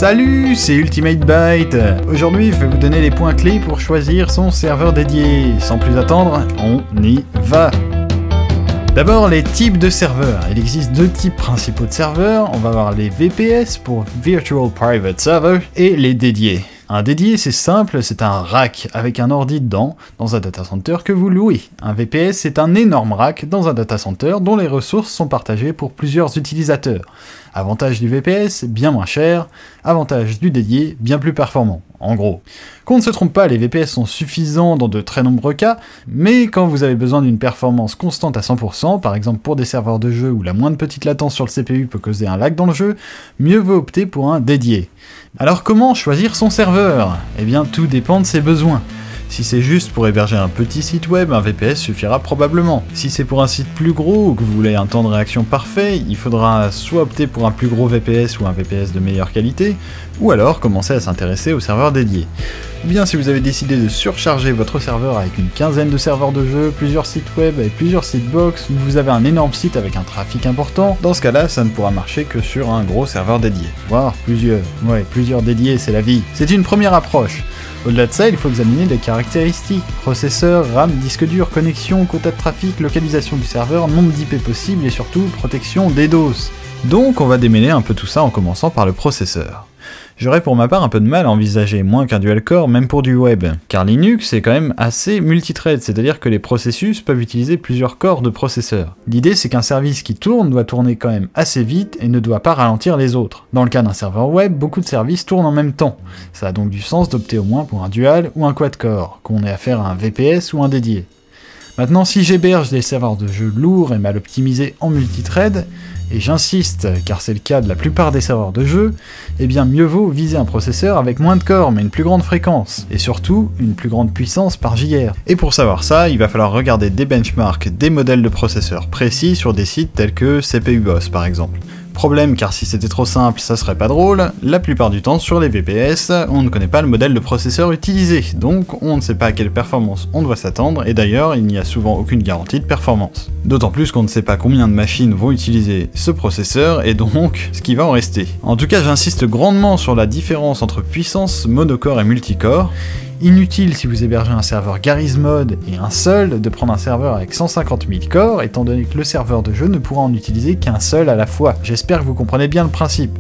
Salut, c'est Ultimate Byte. Aujourd'hui, je vais vous donner les points clés pour choisir son serveur dédié. Sans plus attendre, on y va. D'abord, les types de serveurs. Il existe deux types principaux de serveurs. On va avoir les VPS pour Virtual Private Server et les dédiés. Un dédié, c'est simple, c'est un rack avec un ordi dedans, dans un data center que vous louez. Un VPS, c'est un énorme rack dans un data center dont les ressources sont partagées pour plusieurs utilisateurs. Avantage du VPS, bien moins cher. Avantage du dédié, bien plus performant. En gros. Qu'on ne se trompe pas, les VPS sont suffisants dans de très nombreux cas, mais quand vous avez besoin d'une performance constante à 100%, par exemple pour des serveurs de jeu où la moindre petite latence sur le CPU peut causer un lag dans le jeu, mieux vaut opter pour un dédié. Alors comment choisir son serveur? Eh bien tout dépend de ses besoins. Si c'est juste pour héberger un petit site web, un VPS suffira probablement. Si c'est pour un site plus gros ou que vous voulez un temps de réaction parfait, il faudra soit opter pour un plus gros VPS ou un VPS de meilleure qualité, ou alors commencer à s'intéresser aux serveurs dédiés. Ou bien si vous avez décidé de surcharger votre serveur avec une quinzaine de serveurs de jeu, plusieurs sites web et plusieurs sites box, ou vous avez un énorme site avec un trafic important, dans ce cas-là, ça ne pourra marcher que sur un gros serveur dédié. Voire plusieurs. Ouais, plusieurs dédiés, c'est la vie. C'est une première approche. Au-delà de ça, il faut examiner les caractéristiques, processeur, RAM, disque dur, connexion, quota de trafic, localisation du serveur, nombre d'IP possible et surtout protection DDoS. Donc on va démêler un peu tout ça en commençant par le processeur. J'aurais pour ma part un peu de mal à envisager moins qu'un dual core même pour du web, car Linux est quand même assez multithread, c'est-à-dire que les processus peuvent utiliser plusieurs corps de processeurs. L'idée c'est qu'un service qui tourne doit tourner quand même assez vite et ne doit pas ralentir les autres. Dans le cas d'un serveur web, beaucoup de services tournent en même temps. Ça a donc du sens d'opter au moins pour un dual ou un quad core, qu'on ait affaire à un VPS ou un dédié. Maintenant, si j'héberge des serveurs de jeux lourds et mal optimisés en multithread, et j'insiste car c'est le cas de la plupart des serveurs de jeux, eh bien mieux vaut viser un processeur avec moins de corps mais une plus grande fréquence, et surtout une plus grande puissance par JR. Et pour savoir ça, il va falloir regarder des benchmarks des modèles de processeurs précis sur des sites tels que CPUBoss par exemple. Problème, car si c'était trop simple, ça serait pas drôle, la plupart du temps sur les VPS, on ne connaît pas le modèle de processeur utilisé, donc on ne sait pas à quelle performance on doit s'attendre, et d'ailleurs il n'y a souvent aucune garantie de performance. D'autant plus qu'on ne sait pas combien de machines vont utiliser ce processeur, et donc ce qui va en rester. En tout cas, j'insiste grandement sur la différence entre puissance monocore et multicore. Inutile si vous hébergez un serveur Garry's Mod et un seul de prendre un serveur avec 150 000 corps, étant donné que le serveur de jeu ne pourra en utiliser qu'un seul à la fois. J'espère que vous comprenez bien le principe.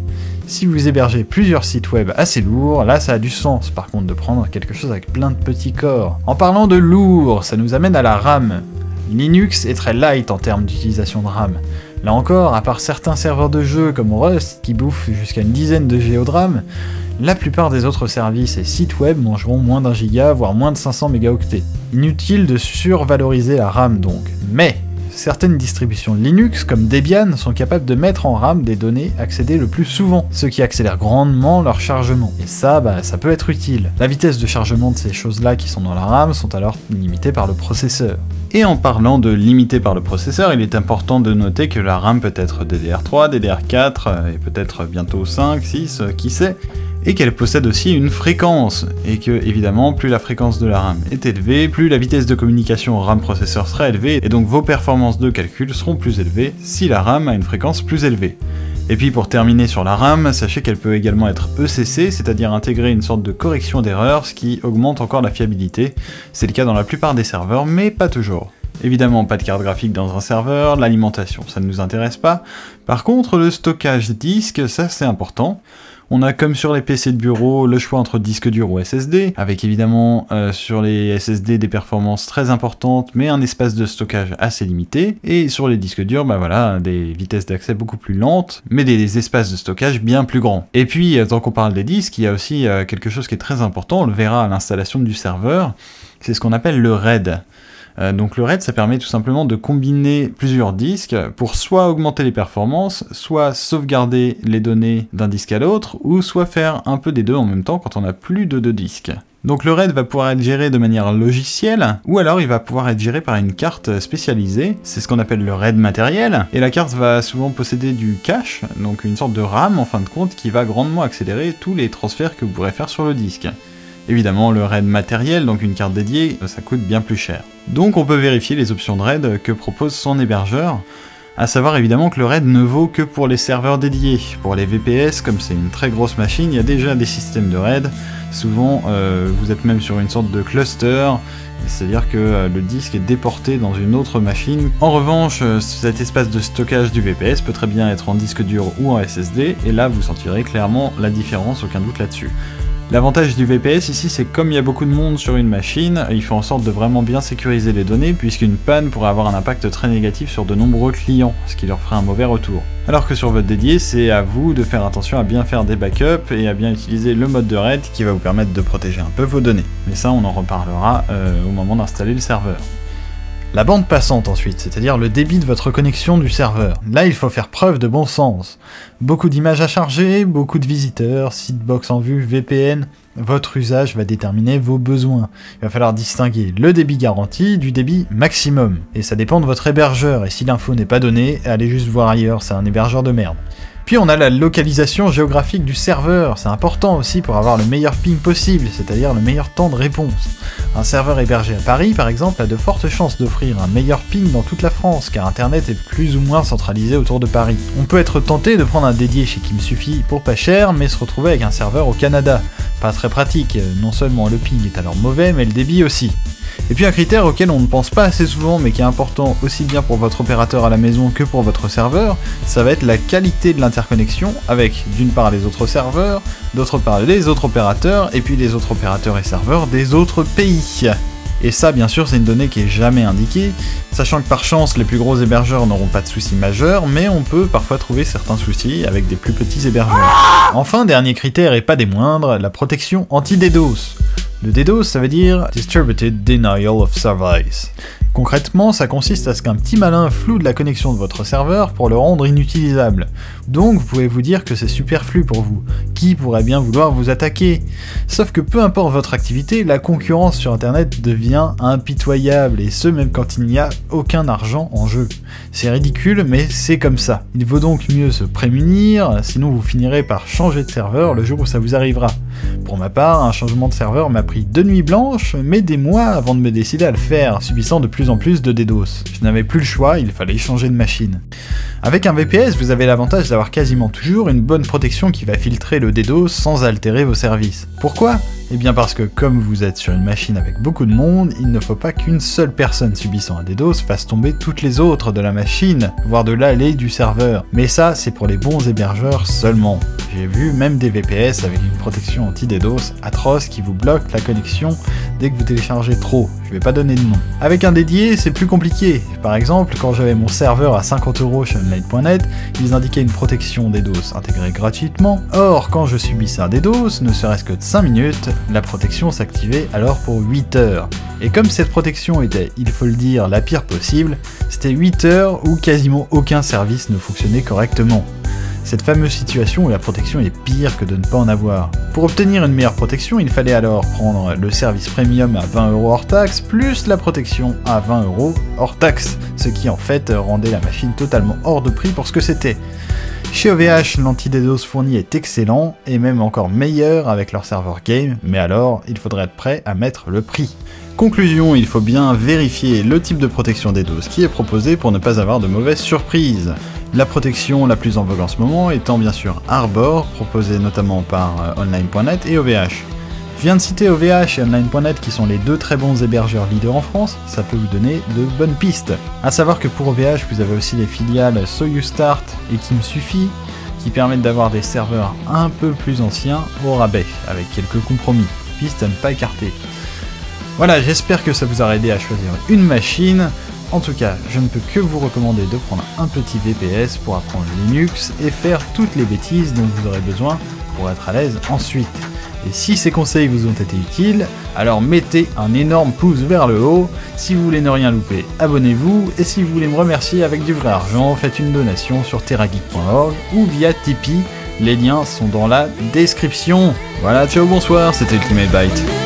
Si vous hébergez plusieurs sites web assez lourds, là ça a du sens par contre de prendre quelque chose avec plein de petits corps. En parlant de lourd, ça nous amène à la RAM. Linux est très light en termes d'utilisation de RAM. Là encore, à part certains serveurs de jeu comme Rust qui bouffent jusqu'à une dizaine de Go de RAM, la plupart des autres services et sites web mangeront moins d'un giga, voire moins de 500 mégaoctets. Inutile de survaloriser la RAM donc, mais certaines distributions Linux comme Debian sont capables de mettre en RAM des données accédées le plus souvent, ce qui accélère grandement leur chargement. Et ça, ça peut être utile. La vitesse de chargement de ces choses-là qui sont dans la RAM sont alors limitées par le processeur. Et en parlant de limité par le processeur, il est important de noter que la RAM peut être DDR3, DDR4, et peut-être bientôt 5, 6, qui sait, et qu'elle possède aussi une fréquence, et que évidemment plus la fréquence de la RAM est élevée, plus la vitesse de communication RAM-processeur sera élevée, et donc vos performances de calcul seront plus élevées si la RAM a une fréquence plus élevée. Et puis pour terminer sur la RAM, sachez qu'elle peut également être ECC, c'est-à-dire intégrer une sorte de correction d'erreur, ce qui augmente encore la fiabilité. C'est le cas dans la plupart des serveurs, mais pas toujours. Évidemment, pas de carte graphique dans un serveur, l'alimentation, ça ne nous intéresse pas. Par contre, le stockage disque, ça c'est important. On a comme sur les PC de bureau le choix entre disque dur ou SSD, avec évidemment sur les SSD des performances très importantes mais un espace de stockage assez limité, et sur les disques durs, voilà, des vitesses d'accès beaucoup plus lentes, mais des espaces de stockage bien plus grands. Et puis, tant qu'on parle des disques, il y a aussi quelque chose qui est très important, on le verra à l'installation du serveur, c'est ce qu'on appelle le RAID. Donc le RAID, ça permet tout simplement de combiner plusieurs disques pour soit augmenter les performances, soit sauvegarder les données d'un disque à l'autre, ou soit faire un peu des deux en même temps quand on a plus de 2 disques. Donc le RAID va pouvoir être géré de manière logicielle, ou alors il va pouvoir être géré par une carte spécialisée, c'est ce qu'on appelle le RAID matériel, et la carte va souvent posséder du cache, donc une sorte de RAM en fin de compte qui va grandement accélérer tous les transferts que vous pourrez faire sur le disque. Évidemment, le RAID matériel, donc une carte dédiée, ça coûte bien plus cher. Donc on peut vérifier les options de RAID que propose son hébergeur. A savoir évidemment que le RAID ne vaut que pour les serveurs dédiés. Pour les VPS, comme c'est une très grosse machine, il y a déjà des systèmes de RAID. Souvent, vous êtes même sur une sorte de cluster, c'est-à-dire que le disque est déporté dans une autre machine. En revanche, cet espace de stockage du VPS peut très bien être en disque dur ou en SSD, et là vous sentirez clairement la différence, aucun doute là-dessus. L'avantage du VPS ici, c'est que comme il y a beaucoup de monde sur une machine, il fait en sorte de vraiment bien sécuriser les données, puisqu'une panne pourrait avoir un impact très négatif sur de nombreux clients, ce qui leur ferait un mauvais retour. Alors que sur votre dédié, c'est à vous de faire attention à bien faire des backups et à bien utiliser le mode de RAID qui va vous permettre de protéger un peu vos données. Mais ça, on en reparlera au moment d'installer le serveur. La bande passante ensuite, c'est-à-dire le débit de votre connexion du serveur. Là, il faut faire preuve de bon sens. Beaucoup d'images à charger, beaucoup de visiteurs, sitebox en vue, VPN. Votre usage va déterminer vos besoins. Il va falloir distinguer le débit garanti du débit maximum. Et ça dépend de votre hébergeur, et si l'info n'est pas donnée, allez juste voir ailleurs, c'est un hébergeur de merde. Puis on a la localisation géographique du serveur, c'est important aussi pour avoir le meilleur ping possible, c'est-à-dire le meilleur temps de réponse. Un serveur hébergé à Paris, par exemple, a de fortes chances d'offrir un meilleur ping dans toute la France, car Internet est plus ou moins centralisé autour de Paris. On peut être tenté de prendre un dédié chez qui me suffit pour pas cher, mais se retrouver avec un serveur au Canada. Pas très pratique, non seulement le ping est alors mauvais, mais le débit aussi. Et puis un critère auquel on ne pense pas assez souvent mais qui est important aussi bien pour votre opérateur à la maison que pour votre serveur, ça va être la qualité de l'interconnexion avec d'une part les autres serveurs, d'autre part les autres opérateurs et puis les autres opérateurs et serveurs des autres pays. Et ça bien sûr c'est une donnée qui est jamais indiquée, sachant que par chance les plus gros hébergeurs n'auront pas de soucis majeurs, mais on peut parfois trouver certains soucis avec des plus petits hébergeurs. Enfin, dernier critère et pas des moindres, la protection anti-DDoS. Le DDoS, ça veut dire Distributed Denial of Service. Concrètement, ça consiste à ce qu'un petit malin floue la connexion de votre serveur pour le rendre inutilisable. Donc vous pouvez vous dire que c'est superflu pour vous. Qui pourrait bien vouloir vous attaquer? Sauf que peu importe votre activité, la concurrence sur internet devient impitoyable, et ce même quand il n'y a aucun argent en jeu. C'est ridicule, mais c'est comme ça. Il vaut donc mieux se prémunir, sinon vous finirez par changer de serveur le jour où ça vous arrivera. Pour ma part, un changement de serveur m'a pris 2 nuits blanches, mais des mois avant de me décider à le faire, subissant de plus en plus de DDoS. Je n'avais plus le choix, il fallait changer de machine. Avec un VPS, vous avez l'avantage d'avoir quasiment toujours une bonne protection qui va filtrer le DDoS sans altérer vos services. Pourquoi ? Eh bien parce que comme vous êtes sur une machine avec beaucoup de monde, il ne faut pas qu'une seule personne subissant un DDoS fasse tomber toutes les autres de la machine, voire de l'allée du serveur. Mais ça, c'est pour les bons hébergeurs seulement. J'ai vu même des VPS avec une protection anti-DDoS atroce qui vous bloque la connexion dès que vous téléchargez trop. Je vais pas donner de nom. Avec un dédié, c'est plus compliqué. Par exemple, quand j'avais mon serveur à 50 € chez online.net, ils indiquaient une protection DDoS intégrée gratuitement. Or, quand je subissais un DDoS, ne serait-ce que de 5 minutes, la protection s'activait alors pour 8 heures. Et comme cette protection était, il faut le dire, la pire possible, c'était 8 heures où quasiment aucun service ne fonctionnait correctement. Cette fameuse situation où la protection est pire que de ne pas en avoir. Pour obtenir une meilleure protection, il fallait alors prendre le service premium à 20 € hors taxe, plus la protection à 20 € hors taxe, ce qui en fait rendait la machine totalement hors de prix pour ce que c'était. Chez OVH, l'anti-DDoS fourni est excellent, et même encore meilleur avec leur serveur game, mais alors, il faudrait être prêt à mettre le prix. Conclusion, il faut bien vérifier le type de protection DDoS qui est proposé pour ne pas avoir de mauvaises surprises. La protection la plus en vogue en ce moment étant bien sûr Arbor, proposée notamment par online.net et OVH. Je viens de citer OVH et online.net qui sont les deux très bons hébergeurs leaders en France, ça peut vous donner de bonnes pistes. A savoir que pour OVH, vous avez aussi les filiales SoYouStart et Qui me suffit, qui permettent d'avoir des serveurs un peu plus anciens au rabais, avec quelques compromis, piste à ne pas écarter. Voilà, j'espère que ça vous aura aidé à choisir une machine. En tout cas, je ne peux que vous recommander de prendre un petit VPS pour apprendre Linux et faire toutes les bêtises dont vous aurez besoin pour être à l'aise ensuite. Et si ces conseils vous ont été utiles, alors mettez un énorme pouce vers le haut. Si vous voulez ne rien louper, abonnez-vous. Et si vous voulez me remercier avec du vrai argent, faites une donation sur terrageek.org ou via Tipeee. Les liens sont dans la description. Voilà, ciao, bonsoir, c'était Ultimate Byte.